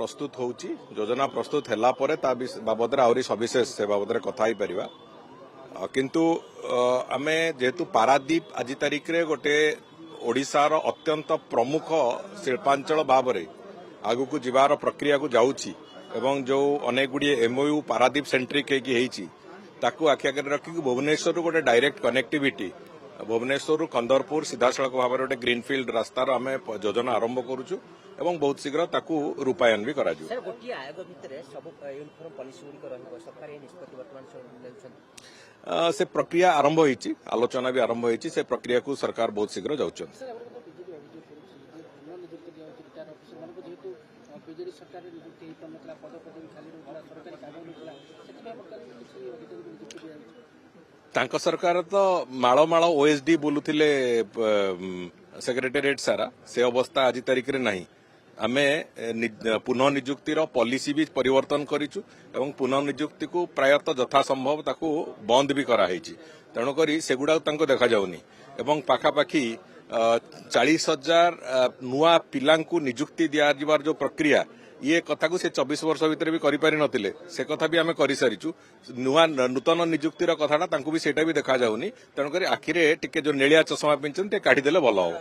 प्रस्तुत होउची योजना प्रस्तुत हैला परे ता बाबदरे आउरी सविशेष से बाबदरे कथा ही परिबा किंतु आमे जेतु पारादीप आज तारिख रे गोटे ओडिशार अत्यंत प्रमुख शिल्पांचल भावरे आगु जीवार प्रक्रिया को जाउची एवं जो अनेक गुडी एमओयू पारादीप सेंट्रिक हेची ताकू आखि आगे रखी भुवनेश्वर गोटे डायरेक्ट कनेक्टिविटी भुवनेश्वर कंदरपुर सीधासलख भाव में गोटे ग्रीनफिल्ड रास्तार आम योजना आरंभ करुचु एवं बहुत शीघ्र ताकू रूपायन भी करा से प्रक्रिया आरंभ होईची आलोचना भी आरंभ होईची से प्रक्रिया को सरकार बहुत शीघ्र जाउछन तांको सरकार तो माଳ माଳ ओएसडी बोलुथिले सेक्रेटेरिएट सारा से अवस्था आज तारिख रे नहीं आमे पुनः निजुक्तिर पॉलिसी भी परिवर्तन करिचु एवं पुनः निजुक्ति को प्रायतः यथासंभव ताकू बंद भी करा हेची तेणुकरी सेगुडा तांको देखा जाउनी एवं पाखापाखी 40,000 नुआ पिलांकु निजुक्ति दिया जिवार जो प्रक्रिया ये कथा को से 24 वर्ष भितर भी करि पारि नथिले से कथा भी आमे करि सारिचु नुआ नूतन निजुक्तिर कथाटा तांको भी सेटा भी देखा जाउनी तेणुकरी आखिरे टिके जो नेलिया चश्मा पिंचन ते काढी देले भलो हो।